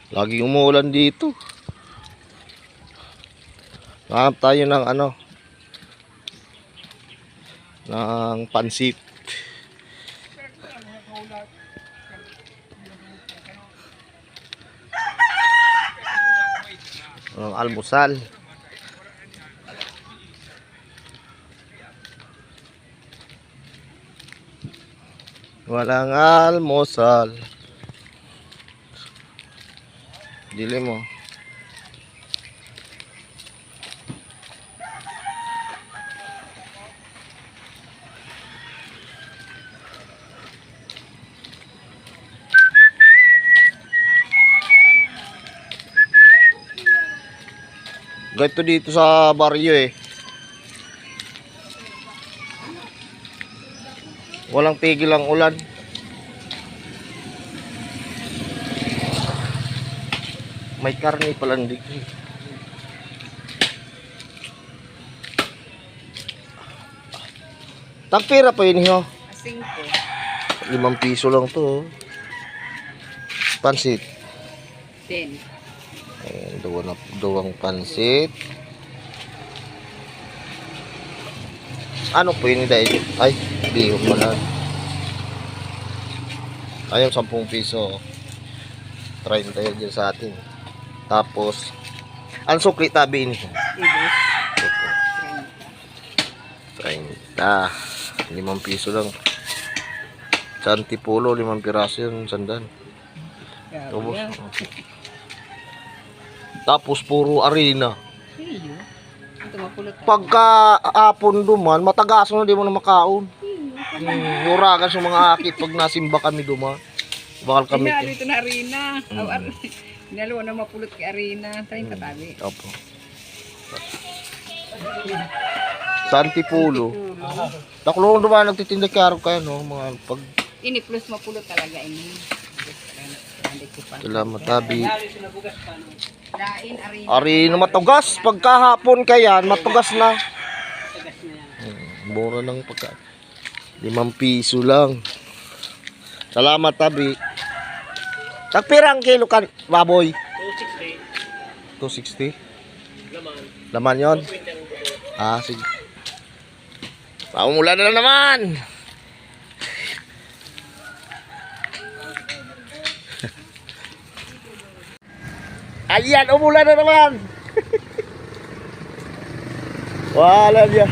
Laging umuulan dito. Hanap tayo ng ng pansit. Ng almusal. Walang almusal. Dili mo. Ganito dito sa baryo eh. Walang tigil ang ulan. May karne pala dito. Tagpira pa yun ho. 5 piso lang to. Pansit. 10. Ayan, duwang pansit. Ano po yun dahil? Ay, bihok pala. Ayun, 10 piso. 30 yun dyan sa atin. Tapos, ang sukli tabi ini. 30. 5 piso lang. Santipulo, 5 piraso yun, sandan. Tapos puro arena. Pagka hapon duman, matagaso na di mo na makaon. Uragan sa mga akit pag nasimba kami duman. Bakal kami. Dito na arena. Nalo na mapulot kay arena. Tayo katabi. Opo. Santipulo. Taklong duman nagtitinda karo kayo no, mga pag ini plus mapulot talaga ini. Salamat tabi. Lain arena. Arena matugas pagkahapon kayan, matugas na. Mura ng pagka. 5 piso lang. Salamat tabi. Tagpirang kilo kan baboy? 260. 260? Laman yon? Ah, sige. Paumulan na naman. Ayan, umulan na naman. Wala niya.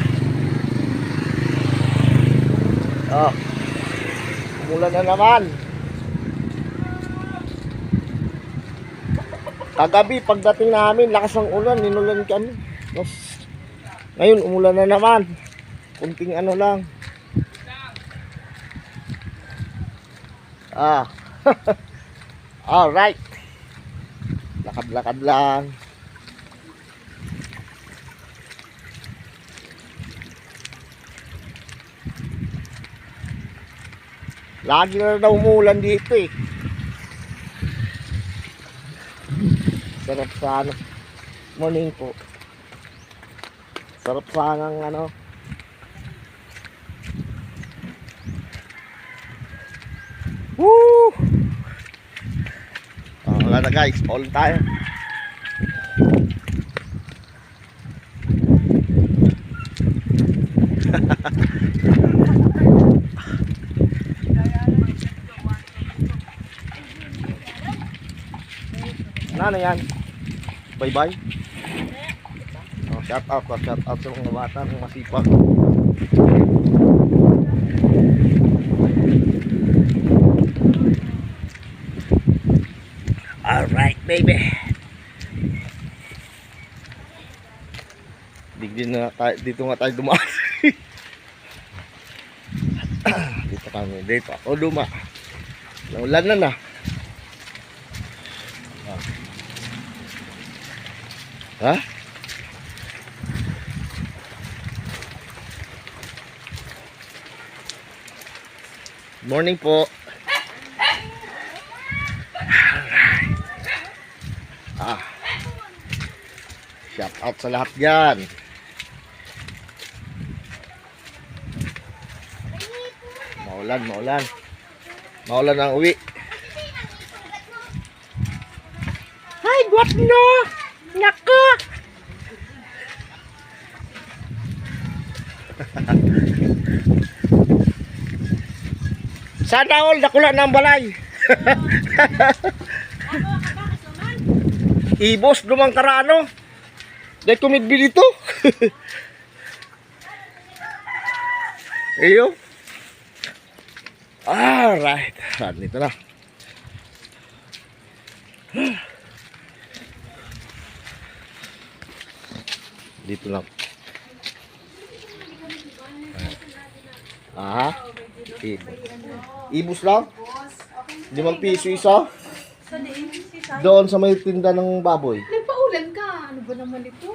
Oh. Umulan na naman. Kagabi pagdating namin, lakas ng ulan, ninulan kami. Ngayon umulan na naman. Kunting ano lang. All right. Lakad-lakad lang. Lagi na daw umulan dito eh. Sarap sana. Morning po. Sarap sana ng ano. Woo! Wala na guys, all tayo. Ano yan? Bye-bye. Oh, shout out sa mga bata ng masipag. Alright, baby. Dito nga tayo dumaan. Dito kami, dito ako duma. Naulan na. Ha? Morning po. Shout out sa lahat dyan. Maulan ang uwi. Ay, what no? Nako! Sana all, nakula ng balay. Ibos dumang karano. Dahil kumidbi dito. Iyo. Alright. Dito na. Dito lang. Aha. Ibus lang? 5 piso isa? Sa diin, si Sai. Doon sa may tinda ng baboy. Nagpaulan ka. Ano ba naman ito?